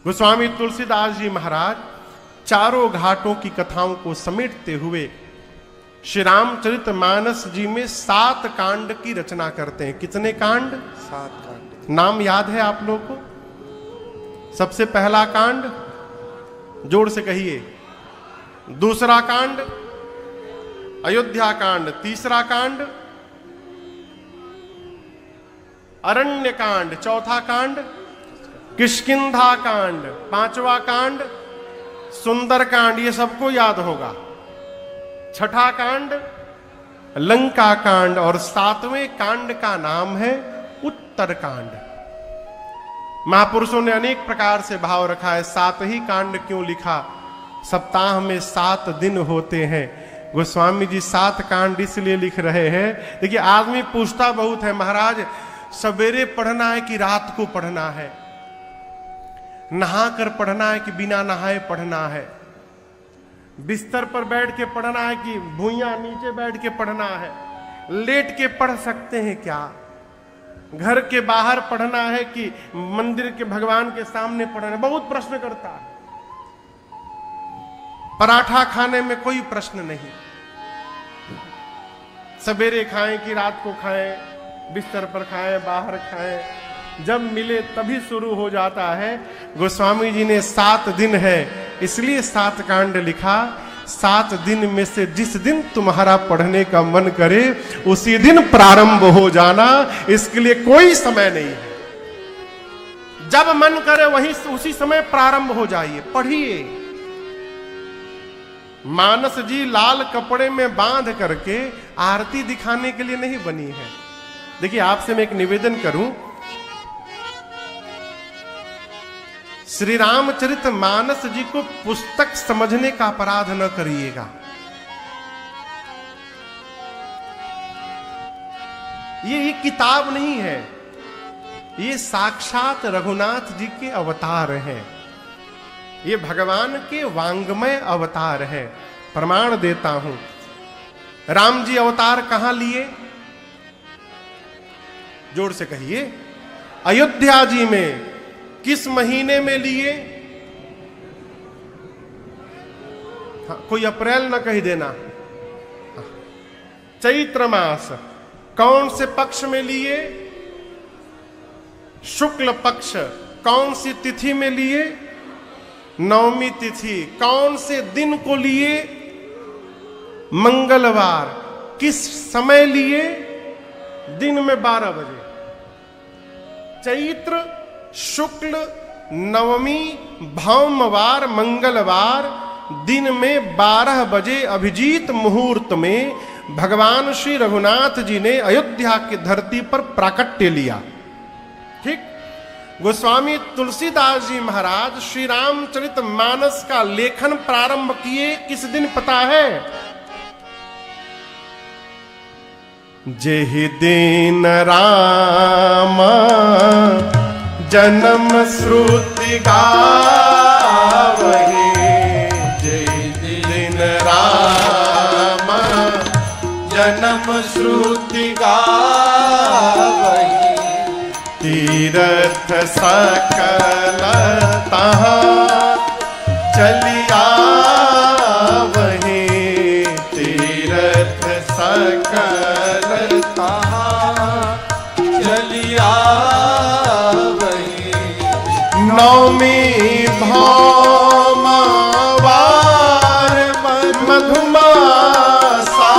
गोस्वामी तुलसीदास जी महाराज चारों घाटों की कथाओं को समेटते हुए श्री रामचरितमानस जी में 7 कांड की रचना करते हैं। कितने कांड? 7 कांड। नाम याद है आप लोग को? सबसे पहला कांड जोर से कहिए। दूसरा कांड अयोध्या कांड। तीसरा कांड अरण्य कांड। चौथा कांड किष्किंधा कांड। पांचवा कांड सुंदर कांड। ये सबको याद होगा। छठा कांड लंका कांड और 7वें कांड का नाम है उत्तर कांड। महापुरुषों ने अनेक प्रकार से भाव रखा है। 7 ही कांड क्यों लिखा? सप्ताह में 7 दिन होते हैं। गोस्वामी जी 7 कांड इसलिए लिख रहे हैं। देखिए आदमी पूछता बहुत है, महाराज सवेरे पढ़ना है कि रात को पढ़ना है, नहा कर पढ़ना है कि बिना नहाए पढ़ना है, बिस्तर पर बैठ के पढ़ना है कि भुइयां नीचे बैठ के पढ़ना है, लेट के पढ़ सकते हैं क्या, घर के बाहर पढ़ना है कि मंदिर के भगवान के सामने पढ़ना है? बहुत प्रश्न करता है। पराठा खाने में कोई प्रश्न नहीं, सवेरे खाएं कि रात को खाएं, बिस्तर पर खाएं बाहर खाएं, जब मिले तभी शुरू हो जाता है। गोस्वामी जी ने 7 दिन है इसलिए 7 कांड लिखा। 7 दिन में से जिस दिन तुम्हारा पढ़ने का मन करे उसी दिन प्रारंभ हो जाना, इसके लिए कोई समय नहीं है। जब मन करे वहीं उसी समय प्रारंभ हो जाइए, पढ़िए। मानस जी लाल कपड़े में बांध करके आरती दिखाने के लिए नहीं बनी है। देखिए आपसे मैं एक निवेदन करूं, श्री रामचरितमानस जी को पुस्तक समझने का अपराध न करिएगा। ये किताब नहीं है, ये साक्षात रघुनाथ जी के अवतार हैं। ये भगवान के वांग्मय अवतार है। प्रमाण देता हूं। राम जी अवतार कहां लिए? जोर से कहिए। अयोध्या जी में। किस महीने में लिए? हाँ, कोई अप्रैल न कही देना। चैत्र मास। कौन से पक्ष में लिए? शुक्ल पक्ष। कौन सी तिथि में लिए? नवमी तिथि। कौन से दिन को लिए? मंगलवार। किस समय लिए? दिन में 12 बजे। चैत्र शुक्ल नवमी भौमवार मंगलवार दिन में 12 बजे अभिजीत मुहूर्त में भगवान श्री रघुनाथ जी ने अयोध्या की धरती पर प्राकट्य लिया। ठीक। गोस्वामी तुलसीदास जी महाराज श्री रामचरितमानस का लेखन प्रारंभ किए किस दिन पता है? जेहि दिन राम जन्म श्रुति गावहि, जेहि दिन राम जन्म श्रुति गावहि, तीर्थ सकल तहाँ चलिया वही, तीर्थ सकल तहाँ चलिया वही। नवमी भौमवार मधुमासा,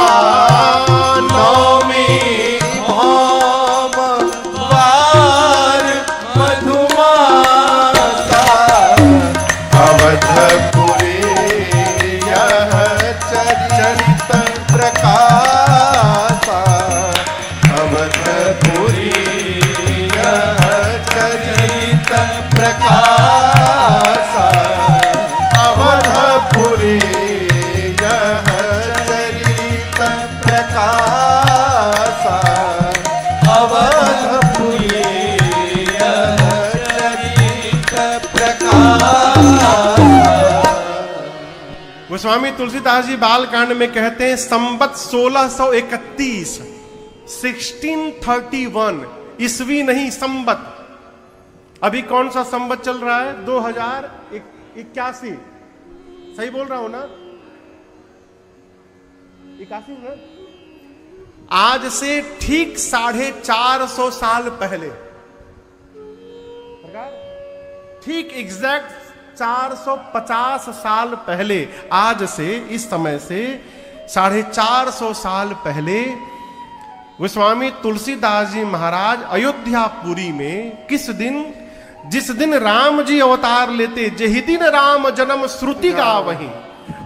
गोस्वामी तुलसीदास जी बालकांड में कहते हैं संवत 1631 1631 ईस्वी नहीं संवत। अभी कौन सा संवत चल रहा है? 2081। सही बोल रहा हूं ना? 81 ना? आज से ठीक 450 साल पहले, ठीक एग्जैक्ट 450 साल पहले, आज से इस समय से 450 साल पहले गोस्वामी तुलसीदास जी महाराज अयोध्यापुरी में किस दिन, जिस दिन राम जी अवतार लेते, जही दिन राम जन्म श्रुति गावहीं।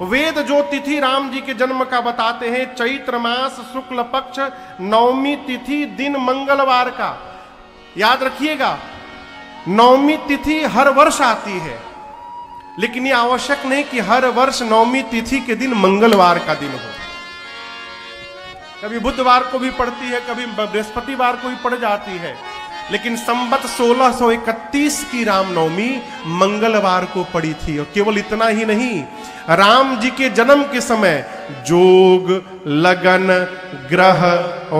वेद जो तिथि राम जी के जन्म का बताते हैं, चैत्र मास शुक्ल पक्ष नवमी तिथि दिन मंगलवार का। याद रखिएगा, नवमी तिथि हर वर्ष आती है, लेकिन यह आवश्यक नहीं कि हर वर्ष नवमी तिथि के दिन मंगलवार का दिन हो। कभी बुधवार को भी पड़ती है, कभी बृहस्पतिवार को भी पड़ जाती है, लेकिन संवत 1631 की रामनवमी मंगलवार को पड़ी थी। और केवल इतना ही नहीं, राम जी के जन्म के समय जोग लगन ग्रह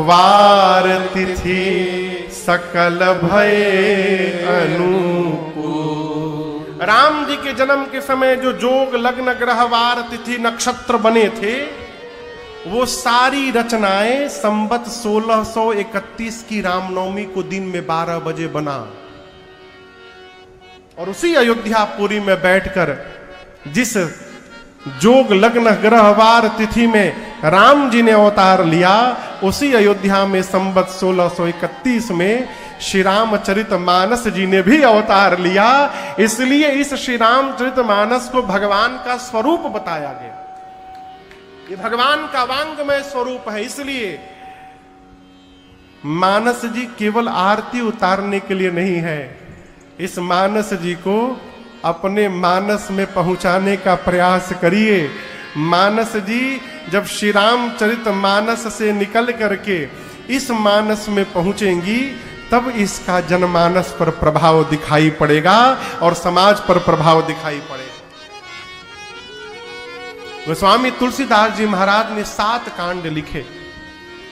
वार तिथि सकल भय अनुकूल। राम जी के जन्म के समय जो जोग लग्न ग्रह वार तिथि नक्षत्र बने थे, वो सारी रचनाएं संवत 1631 की रामनवमी को दिन में 12 बजे बना। और उसी अयोध्यापुरी में बैठकर जिस जोग लग्न ग्रहवार तिथि में राम जी ने अवतार लिया, उसी अयोध्या में संवत 1631 में श्री रामचरित मानस जी ने भी अवतार लिया। इसलिए इस श्री रामचरित मानस को भगवान का स्वरूप बताया गया। ये भगवान का वांगमय स्वरूप है। इसलिए मानस जी केवल आरती उतारने के लिए नहीं है, इस मानस जी को अपने मानस में पहुंचाने का प्रयास करिए। मानस जी जब श्री रामचरित मानस से निकल करके इस मानस में पहुंचेंगी, तब इसका जनमानस पर प्रभाव दिखाई पड़ेगा और समाज पर प्रभाव दिखाई पड़ेगा। गोस्वामी तुलसीदास जी महाराज ने 7 कांड लिखे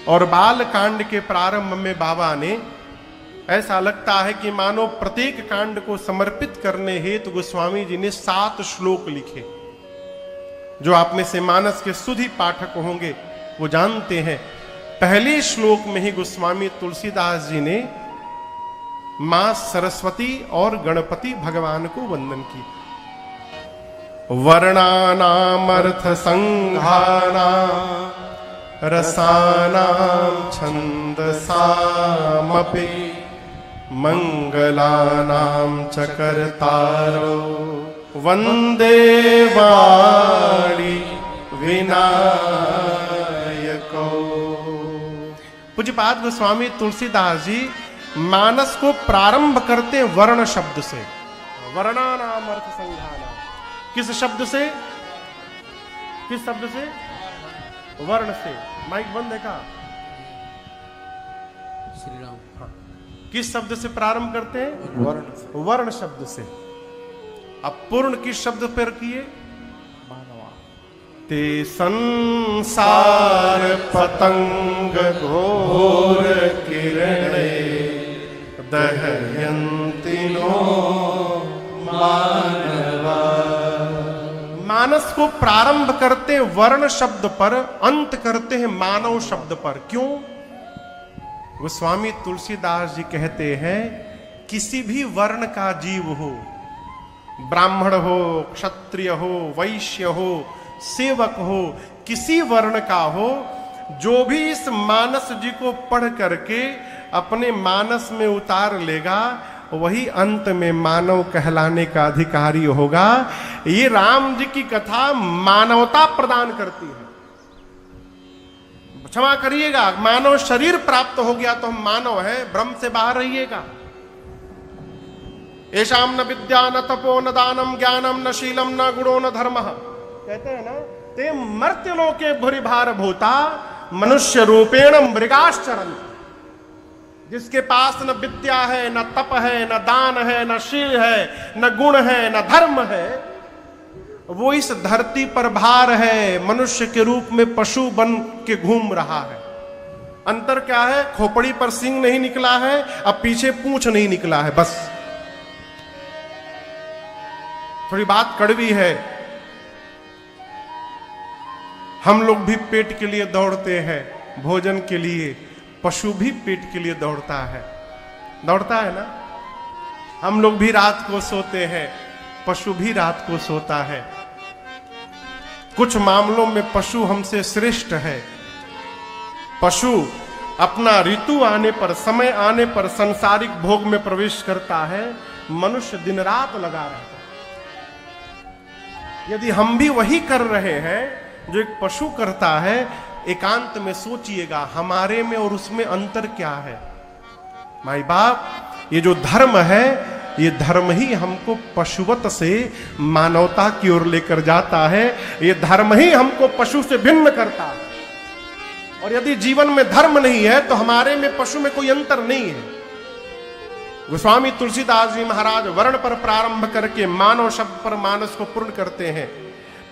और बाल कांड के प्रारंभ में बाबा ने, ऐसा लगता है कि मानो प्रत्येक कांड को समर्पित करने हेतु गोस्वामी जी ने 7 श्लोक लिखे। जो आप में से मानस के सुधी पाठक होंगे वो जानते हैं, पहले श्लोक में ही गोस्वामी तुलसीदास जी ने मां सरस्वती और गणपति भगवान को वंदन की। वर्णानामर्थ संघानां रसानां छन्दसामपि मंगलानां च कर्तारो वंदे वाणी विनायको। पूज्यपाद गोस्वामी तुलसीदास जी मानस को प्रारंभ करते वर्ण शब्द से। वर्णानाम अर्थ संघानाम, किस शब्द से? किस शब्द से? वर्ण से। माइक बंद है का? श्री राम। हाँ। किस शब्द से प्रारंभ करते हैं? वर्ण। वर्ण शब्द से। अब पूर्ण किस शब्द पर किए? ते संसार पतंग घोर किरणे दहयन्ति नो मानवा। मानस को प्रारंभ करते वर्ण शब्द पर, अंत करते हैं मानव शब्द पर। क्यों? गोस्वामी तुलसीदास जी कहते हैं, किसी भी वर्ण का जीव हो, ब्राह्मण हो, क्षत्रिय हो, वैश्य हो, सेवक हो, किसी वर्ण का हो, जो भी इस मानस जी को पढ़ करके अपने मानस में उतार लेगा, वही अंत में मानव कहलाने का अधिकारी होगा। ये राम जी की कथा मानवता प्रदान करती है। क्षमा करिएगा, मानव शरीर प्राप्त हो गया तो हम मानव हैं, भ्रम से बाहर रहिएगा। एषाम न विद्या न तपो न दानम ज्ञानम न शीलम न गुणो न धर्मः। कहते हैं ना, ते मर्त्य लोके भूरि भार भूता मनुष्य रूपेण मृगाश्चरन्। जिसके पास न विद्या है, न तप है, न दान है, न शील है, न गुण है, न धर्म है, वो इस धरती पर भार है, मनुष्य के रूप में पशु बन के घूम रहा है। अंतर क्या है? खोपड़ी पर सींग नहीं निकला है, अब पीछे पूंछ नहीं निकला है, बस थोड़ी बात कड़वी है, हम लोग भी पेट के लिए दौड़ते हैं, भोजन के लिए। पशु भी पेट के लिए दौड़ता है ना। हम लोग भी रात को सोते हैं, पशु भी रात को सोता है। कुछ मामलों में पशु हमसे श्रेष्ठ है। पशु अपना ऋतु आने पर, समय आने पर सांसारिक भोग में प्रवेश करता है, मनुष्य दिन रात लगा रहता है। यदि हम भी वही कर रहे हैं जो एक पशु करता है, एकांत में सोचिएगा हमारे में और उसमें अंतर क्या है। माई बाप, ये जो धर्म है, ये धर्म ही हमको पशुवत से मानवता की ओर लेकर जाता है। ये धर्म ही हमको पशु से भिन्न करता है। और यदि जीवन में धर्म नहीं है तो हमारे में पशु में कोई अंतर नहीं है। गोस्वामी तुलसीदास जी महाराज वर्ण पर प्रारंभ करके मानव शब्द पर मानस को पूर्ण करते हैं।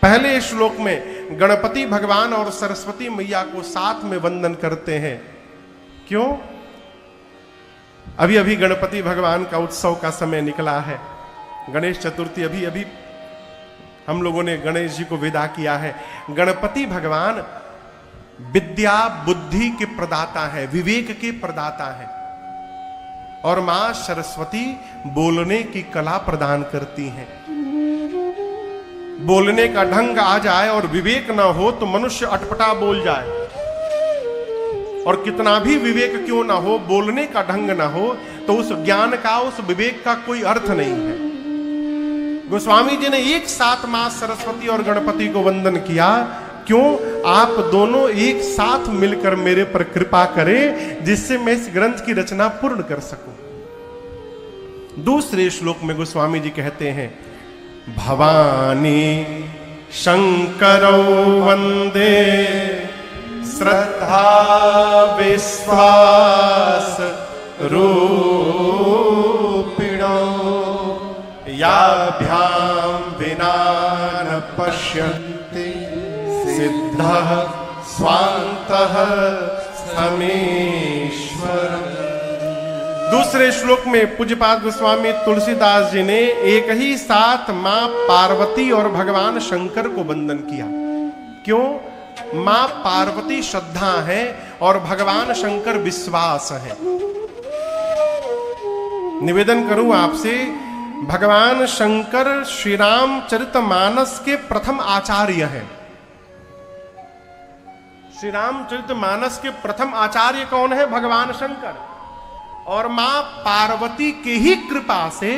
पहले श्लोक में गणपति भगवान और सरस्वती मैया को साथ में वंदन करते हैं। क्यों? अभी अभी गणपति भगवान का उत्सव का समय निकला है। गणेश चतुर्थी अभी हम लोगों ने गणेश जी को विदा किया है। गणपति भगवान विद्या बुद्धि के प्रदाता है, विवेक के प्रदाता है। और मां सरस्वती बोलने की कला प्रदान करती हैं। बोलने का ढंग आ जाए और विवेक ना हो तो मनुष्य अटपटा बोल जाए। और कितना भी विवेक क्यों ना हो, बोलने का ढंग ना हो तो उस ज्ञान का, उस विवेक का कोई अर्थ नहीं है। गोस्वामी जी ने एक साथ मां सरस्वती और गणपति को वंदन किया। क्यों? आप दोनों एक साथ मिलकर मेरे पर कृपा करें, जिससे मैं इस ग्रंथ की रचना पूर्ण कर सकूं। दूसरे श्लोक में गोस्वामी जी कहते हैं, भवानी शंकरौ वंदे श्रद्धा विश्वास रूपिणो याभ्याम विना न पश्यन्ति सिद्धः स्वान्तः समीश्वर। दूसरे श्लोक में पूज्यपाद गोस्वामी तुलसीदास जी ने एक ही साथ मां पार्वती और भगवान शंकर को वंदन किया। क्यों? मां पार्वती श्रद्धा है और भगवान शंकर विश्वास है। निवेदन करूं आपसे, भगवान शंकर श्री रामचरितमानस के प्रथम आचार्य हैं। श्री रामचरितमानस के प्रथम आचार्य कौन है? भगवान शंकर। और मां पार्वती के ही कृपा से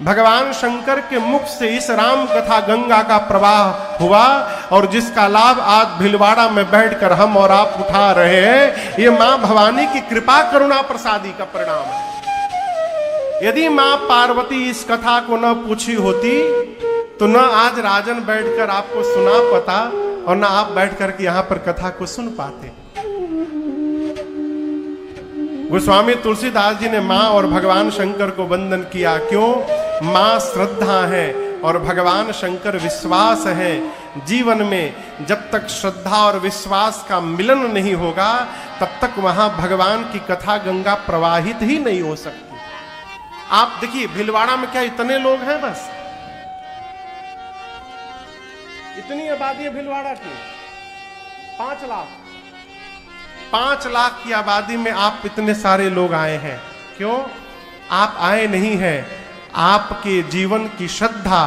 भगवान शंकर के मुख से इस राम कथा गंगा का प्रवाह हुआ, और जिसका लाभ आज भिलवाड़ा में बैठकर हम और आप उठा रहे हैं, ये मां भवानी की कृपा करुणा प्रसादी का परिणाम है। यदि मां पार्वती इस कथा को न पूछी होती तो न आज राजन बैठकर आपको सुना पाता और न आप बैठकर के यहां पर कथा को सुन पाते। गोस्वामी तुलसीदास जी ने मां और भगवान शंकर को वंदन किया। क्यों? मां श्रद्धा है और भगवान शंकर विश्वास है। जीवन में जब तक श्रद्धा और विश्वास का मिलन नहीं होगा, तब तक वहां भगवान की कथा गंगा प्रवाहित ही नहीं हो सकती। आप देखिए, भिलवाड़ा में क्या इतने लोग हैं? बस इतनी आबादी है भिलवाड़ा की, 5 लाख। 5 लाख की आबादी में आप इतने सारे लोग आए हैं। क्यों? आप आए नहीं हैं, आपके जीवन की श्रद्धा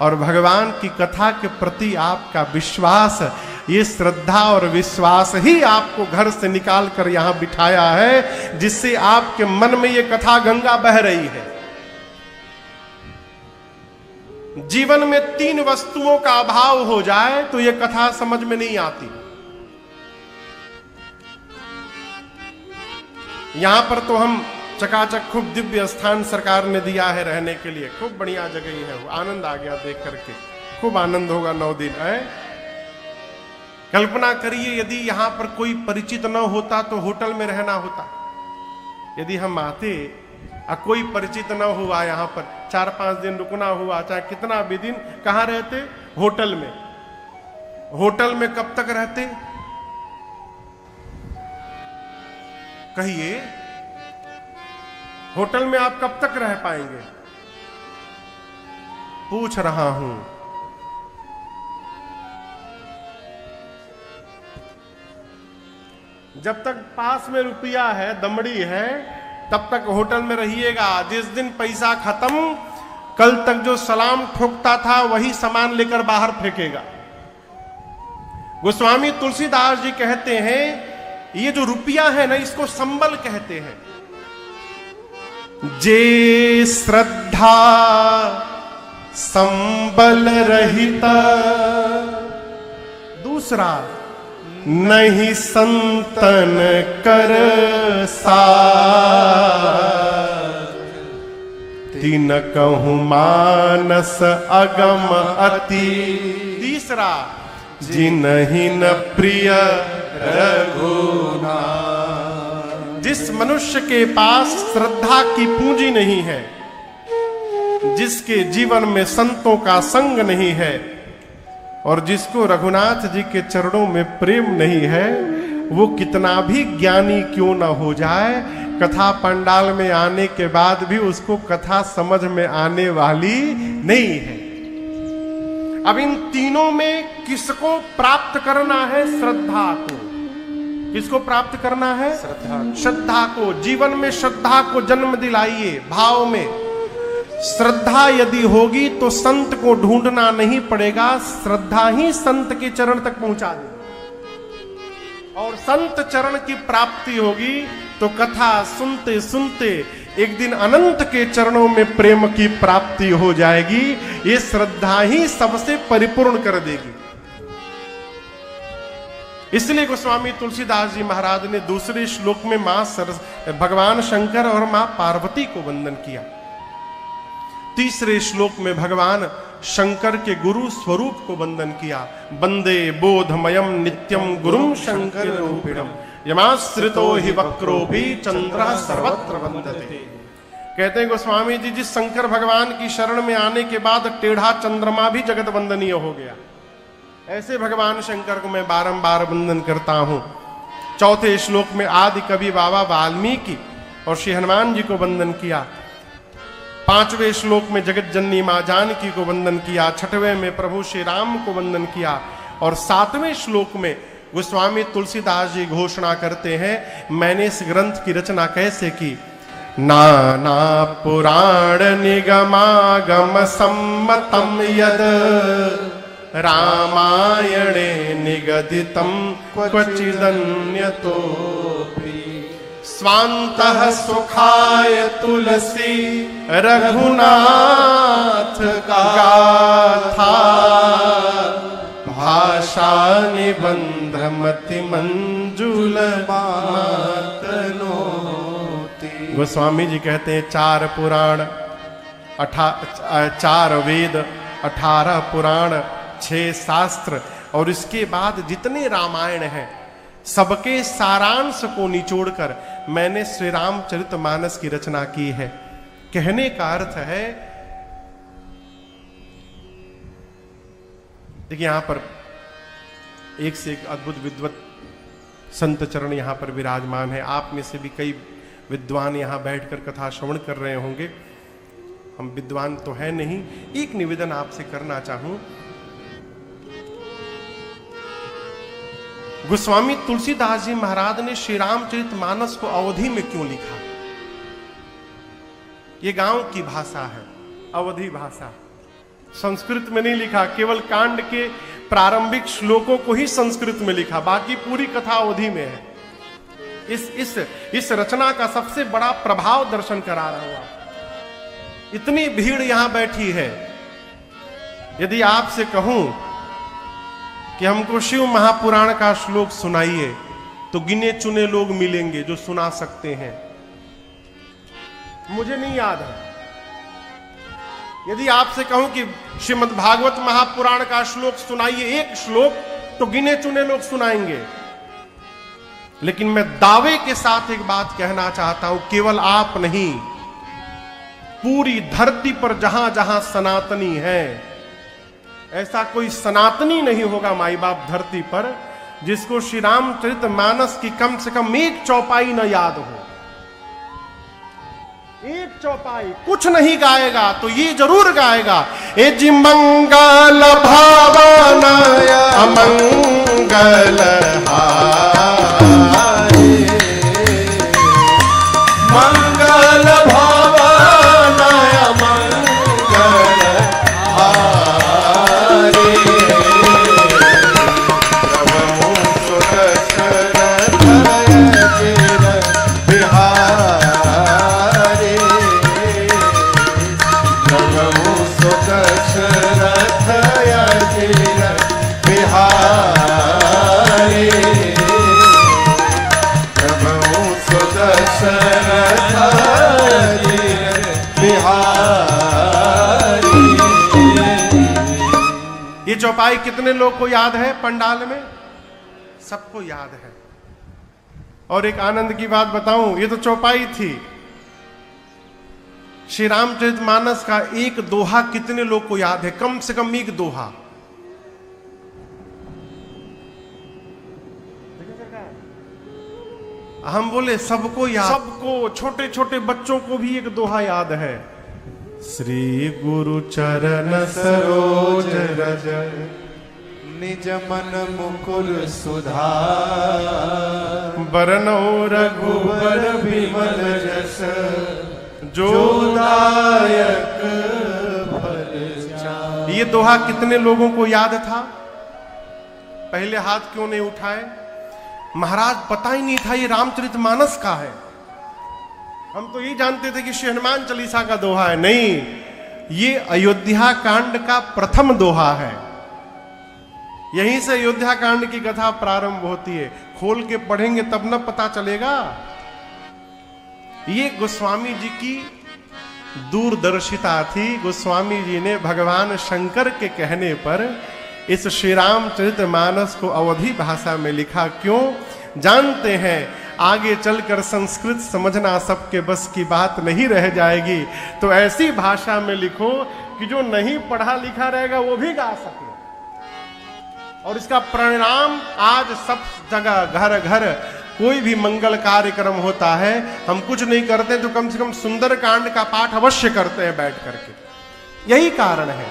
और भगवान की कथा के प्रति आपका विश्वास, ये श्रद्धा और विश्वास ही आपको घर से निकाल कर यहां बिठाया है, जिससे आपके मन में ये कथा गंगा बह रही है। जीवन में 3 वस्तुओं का अभाव हो जाए तो ये कथा समझ में नहीं आती। यहां पर तो हम चकाचक खूब दिव्य स्थान सरकार ने दिया है रहने के लिए, खूब बढ़िया जगह है। वो आनंद आ गया देख करके, खूब आनंद होगा 9 दिन है। कल्पना करिए, यदि यहां पर कोई परिचित न होता तो होटल में रहना होता। यदि हम आते और कोई परिचित न हुआ, यहां पर 4-5 दिन रुकना हुआ, चाहे कितना भी दिन, कहां रहते? होटल में। होटल में कब तक रहते? कहिए, होटल में आप कब तक रह पाएंगे? पूछ रहा हूं। जब तक पास में रुपया है, दमड़ी है, तब तक होटल में रहिएगा। जिस दिन पैसा खत्म, कल तक जो सलाम ठोकता था वही सामान लेकर बाहर फेंकेगा। गोस्वामी तुलसीदास जी कहते हैं ये जो रुपया है ना, इसको संबल कहते हैं। जे श्रद्धा संबल रहिता, दूसरा नहीं संतन कर तीन कहूं मानस अगम अति, तीसरा जिनहि न प्रिय रघुना। जिस मनुष्य के पास श्रद्धा की पूंजी नहीं है, जिसके जीवन में संतों का संग नहीं है, और जिसको रघुनाथ जी के चरणों में प्रेम नहीं है, वो कितना भी ज्ञानी क्यों न हो जाए, कथा पंडाल में आने के बाद भी उसको कथा समझ में आने वाली नहीं है। अब इन तीनों में किसको प्राप्त करना है? श्रद्धा को। किसको प्राप्त करना है? श्रद्धा को। जीवन में श्रद्धा को जन्म दिलाइए, भाव में। श्रद्धा यदि होगी तो संत को ढूंढना नहीं पड़ेगा, श्रद्धा ही संत के चरण तक पहुंचा देगी। और संत चरण की प्राप्ति होगी तो कथा सुनते सुनते एक दिन अनंत के चरणों में प्रेम की प्राप्ति हो जाएगी। ये श्रद्धा ही सबसे परिपूर्ण कर देगी। इसलिए गोस्वामी तुलसीदास जी महाराज ने दूसरे श्लोक में भगवान शंकर और मां पार्वती को वंदन किया। तीसरे श्लोक में भगवान शंकर के गुरु स्वरूप को वंदन किया। वंदे बोधमयम नित्यम गुरुम शंकर रूपिणम यमाश्रितो हि वक्रोपि चंद्रः सर्वत्र वंदते। कहते हैं गोस्वामी जी, जिस शंकर भगवान की शरण में आने के बाद टेढ़ा चंद्रमा भी जगत वंदनीय हो गया, ऐसे भगवान शंकर को मैं बारंबार वंदन करता हूं। चौथे श्लोक में आदि कवि बाबा वाल्मीकि और श्री हनुमान जी को वंदन किया। पांचवें श्लोक में जगत जननी मां जानकी को वंदन किया। छठवें में प्रभु श्री राम को वंदन किया। और सातवें श्लोक में गोस्वामी तुलसीदास जी घोषणा करते हैं, मैंने इस ग्रंथ की रचना कैसे की। नाना पुराण निगमागम सम्मतम यद रामायणे निगदितम क्वचिदन्यतो स्वान्तः सुखाय तुलसी रघुनाथ गाथा भाषा निबंध मति मंजुल मातनोति। गोस्वामी जी कहते हैं 4 पुराण, 4 वेद, 18 पुराण, 6 शास्त्र और इसके बाद जितने रामायण हैं सबके सारांश को निचोड़कर मैंने श्री रामचरितमानस की रचना की है। कहने का अर्थ है, देखिए यहां पर एक से एक अद्भुत विद्वत संत चरण यहां पर विराजमान है। आप में से भी कई विद्वान यहां बैठकर कथा श्रवण कर रहे होंगे। हम विद्वान तो है नहीं। एक निवेदन आपसे करना चाहूं, गोस्वामी तुलसीदास जी महाराज ने श्री रामचरितमानस को अवधि में क्यों लिखा? ये गांव की भाषा है, अवधि भाषा। संस्कृत में नहीं लिखा, केवल कांड के प्रारंभिक श्लोकों को ही संस्कृत में लिखा, बाकी पूरी कथा अवधि में है। इस रचना का सबसे बड़ा प्रभाव दर्शन करा रहा हूं। इतनी भीड़ यहां बैठी है, यदि आपसे कहूं कि हमको शिव महापुराण का श्लोक सुनाइए तो गिने चुने लोग मिलेंगे जो सुना सकते हैं। मुझे नहीं याद है। यदि आपसे कहूं कि श्रीमद् भागवत महापुराण का श्लोक सुनाइए, एक श्लोक, तो गिने चुने लोग सुनाएंगे। लेकिन मैं दावे के साथ एक बात कहना चाहता हूं, केवल आप नहीं, पूरी धरती पर जहां जहां सनातनी है, ऐसा कोई सनातनी नहीं होगा माई बाप धरती पर जिसको श्री रामचरितमानस की कम से कम एक चौपाई न याद हो। एक चौपाई कुछ नहीं गाएगा तो ये जरूर गाएगा, ए जी मंगल भावनाय अमंगल हारे, मंगल भावनाय अमंगल हारे, प्रभु सुदशरथ अजिर बिहारी, प्रभु सुदशरथ अजिर बिहारी, प्रभु सुदशरथ अजिर बिहारी। ये चौपाई कितने लोग को याद है पंडाल में? सबको याद है। और एक आनंद की बात बताऊं, ये तो चौपाई थी, श्री रामचरितमानस का एक दोहा कितने लोग को याद है? कम से कम एक दोहा। हम बोले सबको याद, सबको, छोटे छोटे बच्चों को भी एक दोहा याद है, श्री गुरु चरण सरोज रज निज मन मुकुर सुधार, बरनौ रघुबर विमल जस जो दायक फल चार। ये दोहा कितने लोगों को याद था? पहले हाथ क्यों नहीं उठाए? महाराज पता ही नहीं था ये रामचरितमानस का है। हम तो ये जानते थे कि श्री हनुमान चालीसा का दोहा है। नहीं, ये अयोध्या कांड का प्रथम दोहा है। यहीं से अयोध्या कांड की कथा प्रारंभ होती है। खोल के पढ़ेंगे तब न पता चलेगा। ये गोस्वामी जी की दूरदर्शिता थी। गोस्वामी जी ने भगवान शंकर के कहने पर इस श्री रामचरितमानस को अवधी भाषा में लिखा। क्यों? जानते हैं आगे चलकर संस्कृत समझना सबके बस की बात नहीं रह जाएगी, तो ऐसी भाषा में लिखो कि जो नहीं पढ़ा लिखा रहेगा वो भी गा सके। और इसका परिणाम आज सब जगह, घर घर कोई भी मंगल कार्यक्रम होता है, हम कुछ नहीं करते तो कम से कम सुंदर कांड का पाठ अवश्य करते हैं बैठ करके। यही कारण है।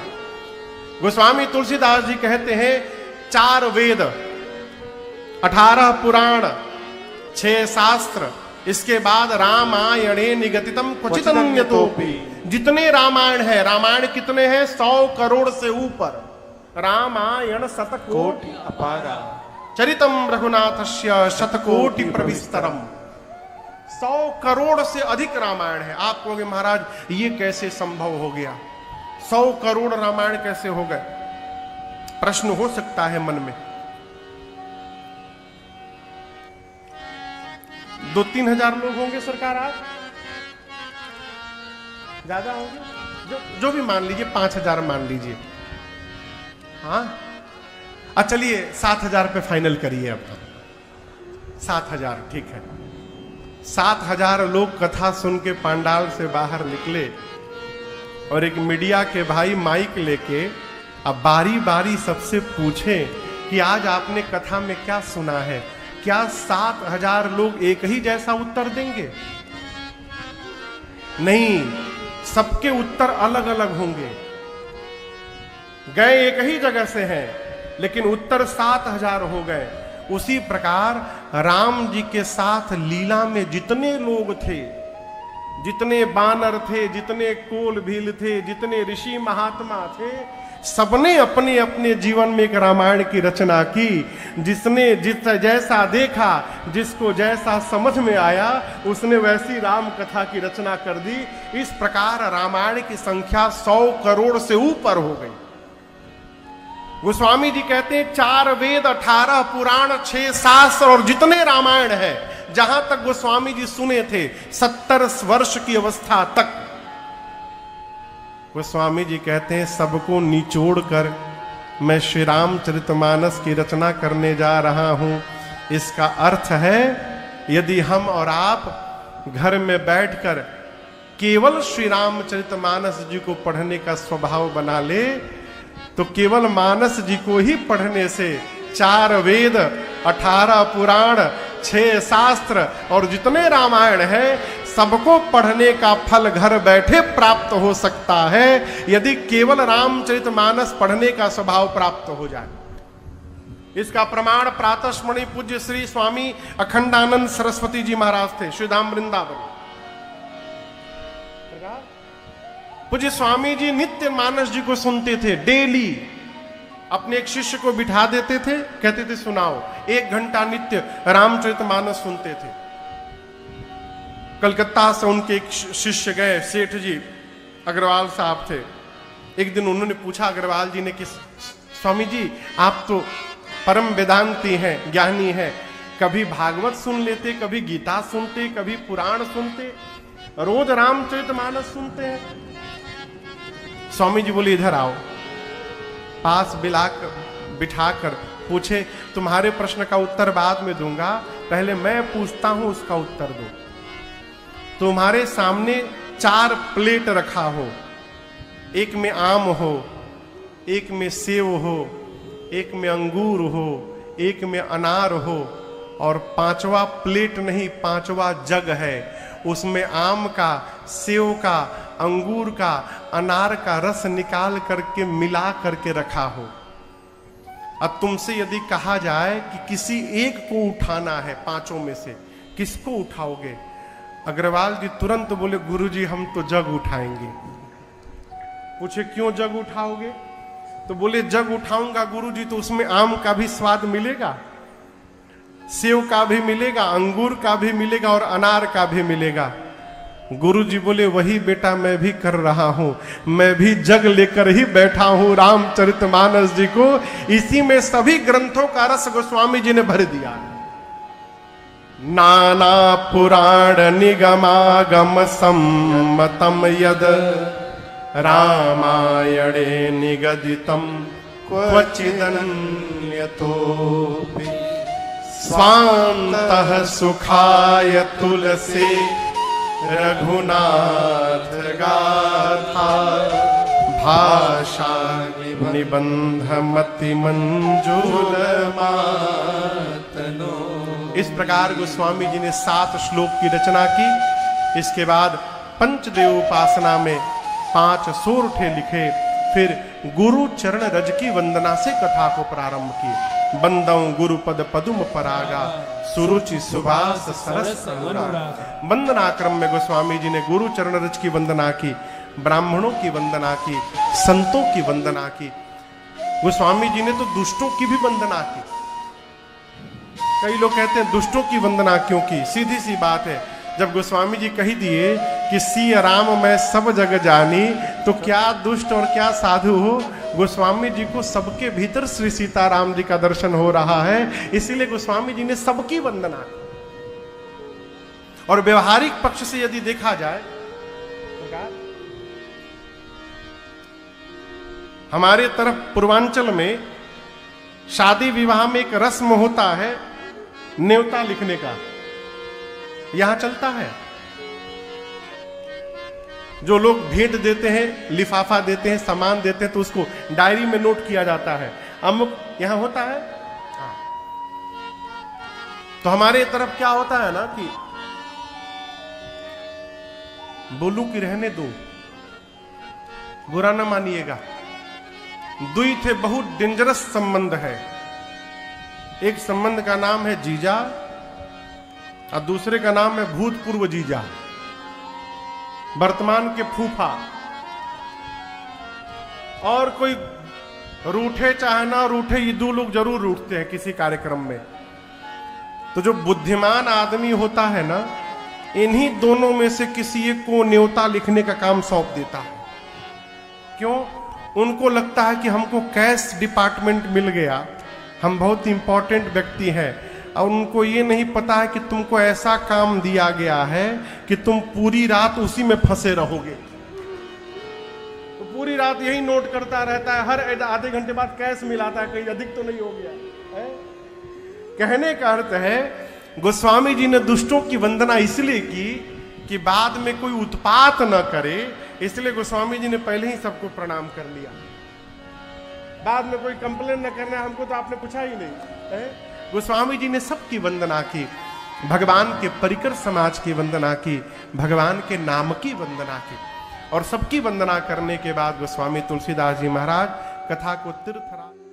गोस्वामी तुलसीदास जी कहते हैं 4 वेद, 18 पुराण, 6 शास्त्र, इसके बाद रामायणे निगतितम क्वचिदन्यतोपि। जितने रामायण है, रामायण कितने हैं? 100 करोड़ से ऊपर। रामायण शतकोटि अपारा, चरितम रघुनाथस्य शतकोटि प्रविस्तरम। 100 करोड़ से अधिक रामायण है। आप कहोगे महाराज ये कैसे संभव हो गया? 100 करोड़ रामायण कैसे हो गए? प्रश्न हो सकता है मन में। 2-3 हजार लोग होंगे सरकार आज, ज्यादा होंगे, जो भी मान लीजिए, 5000 मान लीजिए। हाँ, चलिए 7000 पे फाइनल करिए। अब 7000 ठीक है। 7000 लोग कथा सुन के पंडाल से बाहर निकले और एक मीडिया के भाई माइक लेके अब बारी बारी सबसे पूछे कि आज आपने कथा में क्या सुना है। क्या 7000 लोग एक ही जैसा उत्तर देंगे? नहीं, सबके उत्तर अलग अलग होंगे। गए एक ही जगह से हैं, लेकिन उत्तर 7000 हो गए। उसी प्रकार राम जी के साथ लीला में जितने लोग थे, जितने बानर थे, जितने कोल भील थे, जितने ऋषि महात्मा थे, सबने अपने अपने जीवन में एक रामायण की रचना की। जिसने जैसा देखा, जिसको जैसा समझ में आया, उसने वैसी राम कथा की रचना कर दी। इस प्रकार रामायण की संख्या 100 करोड़ से ऊपर हो गई। गोस्वामी जी कहते हैं 4 वेद, 18 पुराण, 6 शास्त्र और जितने रामायण है, जहां तक गोस्वामी जी सुने थे 70 वर्ष की अवस्था तक, गोस्वामी जी कहते हैं सबको निचोड़ कर मैं श्री रामचरितमानस की रचना करने जा रहा हूं। इसका अर्थ है यदि हम और आप घर में बैठकर केवल श्री रामचरितमानस जी को पढ़ने का स्वभाव बना ले, तो केवल मानस जी को ही पढ़ने से 4 वेद, 18 पुराण, 6 शास्त्र और जितने रामायण है सबको पढ़ने का फल घर बैठे प्राप्त हो सकता है यदि केवल रामचरितमानस पढ़ने का स्वभाव प्राप्त हो जाए। इसका प्रमाण प्रातस्मरणीय पूज्य श्री स्वामी अखंडानंद सरस्वती जी महाराज थे, श्रीधाम वृंदावन। पूज्य स्वामी जी नित्य मानस जी को सुनते थे, डेली अपने एक शिष्य को बिठा देते थे, कहते थे सुनाओ, 1 घंटा नित्य रामचरितमानस सुनते थे। कलकत्ता से उनके एक शिष्य गए, सेठ जी अग्रवाल साहब थे। एक दिन उन्होंने पूछा अग्रवाल जी ने कि स्वामी जी आप तो परम वेदांती हैं, ज्ञानी हैं, कभी भागवत सुन लेते, कभी गीता सुनते, कभी पुराण सुनते, रोज रामचरितमानस सुनते हैं। स्वामी जी बोले इधर आओ, पास बिठाकर पूछे तुम्हारे प्रश्न का उत्तर बाद में दूंगा, पहले मैं पूछता हूं उसका उत्तर दो। तुम्हारे सामने 4 प्लेट रखा हो, एक में आम हो, एक में सेव हो, एक में अंगूर हो, एक में अनार हो, और 5वां प्लेट नहीं 5वां जग है, उसमें आम का, सेव का, अंगूर का, अनार का रस निकाल करके मिला करके रखा हो। अब तुमसे यदि कहा जाए कि किसी एक को उठाना है 5 में से, किसको उठाओगे? अग्रवाल जी तुरंत बोले गुरुजी हम तो जग उठाएंगे। पूछे क्यों जग उठाओगे? तो बोले जग उठाऊंगा गुरुजी तो उसमें आम का भी स्वाद मिलेगा, सेव का भी मिलेगा, अंगूर का भी मिलेगा और अनार का भी मिलेगा। गुरुजी बोले वही बेटा मैं भी कर रहा हूं, मैं भी जग लेकर ही बैठा हूं रामचरितमानस जी को, इसी में सभी ग्रंथों का रस गोस्वामी जी ने भर दिया। नाना पुराण निगमागम सम्मतम यद रामायणे निगदितम क्वचिदन्यतो स्वान्तः सुखाय तुलसी रघुनाथ गाथा भाषा निबंध मति मंजूल मातनो। इस प्रकार गोस्वामी जी ने 7 श्लोक की रचना की। इसके बाद पंचदेव उपासना में 5 सोरठे लिखे, फिर गुरु चरण रज की वंदना से कथा को प्रारंभ किए। बंदौ गुरुपद पदुम परागा सुरुचि सुभाष सरस अनुराग। वंदना क्रम में गोस्वामी जी ने गुरु चरण रज की वंदना की, ब्राह्मणों की वंदना की, संतों की वंदना की। गोस्वामी जी ने तो दुष्टों की भी वंदना की। कई लोग कहते हैं दुष्टों की वंदना क्यों की? सीधी सी बात है, जब गोस्वामी जी कही दिए कि सिया राम मैं सब जग जानी, तो क्या दुष्ट और क्या साधु हो? गोस्वामी जी को सबके भीतर श्री सीताराम जी का दर्शन हो रहा है, इसीलिए गोस्वामी जी ने सबकी वंदना की। और व्यवहारिक पक्ष से यदि देखा जाए तो हमारे तरफ पूर्वांचल में शादी विवाह में एक रस्म होता है न्योता लिखने का, यहां चलता है। जो लोग भेंट देते हैं, लिफाफा देते हैं, सामान देते हैं, तो उसको डायरी में नोट किया जाता है, अमुक यहां होता है। तो हमारे तरफ क्या होता है ना कि बोलू कि रहने दो, बुरा ना मानिएगा, दुई थे बहुत डेंजरस संबंध है। एक संबंध का नाम है जीजा और दूसरे का नाम है भूतपूर्व जीजा, वर्तमान के फूफा। और कोई रूठे चाहे ना रूठे, ये 2 लोग जरूर रूठते हैं किसी कार्यक्रम में। तो जो बुद्धिमान आदमी होता है ना, इन्हीं दोनों में से किसी एक को न्योता लिखने का काम सौंप देता है। क्यों? उनको लगता है कि हमको कैश डिपार्टमेंट मिल गया, हम बहुत इंपॉर्टेंट व्यक्ति हैं, और उनको ये नहीं पता है कि तुमको ऐसा काम दिया गया है कि तुम पूरी रात उसी में फंसे रहोगे। तो पूरी रात यही नोट करता रहता है, हर आधे घंटे बाद कैश मिलाता है, कहीं अधिक तो नहीं हो गया है? कहने का अर्थ है गोस्वामी जी ने दुष्टों की वंदना इसलिए की कि बाद में कोई उत्पात न करे, इसलिए गोस्वामी जी ने पहले ही सबको प्रणाम कर लिया। बाद में कोई कंप्लेन न करना, हमको तो आपने पूछा ही नहीं है। गोस्वामी जी ने सबकी वंदना की। भगवान के परिकर समाज की वंदना की, भगवान के नाम की वंदना की। और सबकी वंदना करने के बाद गोस्वामी तुलसीदास जी महाराज कथा को तीर्थराज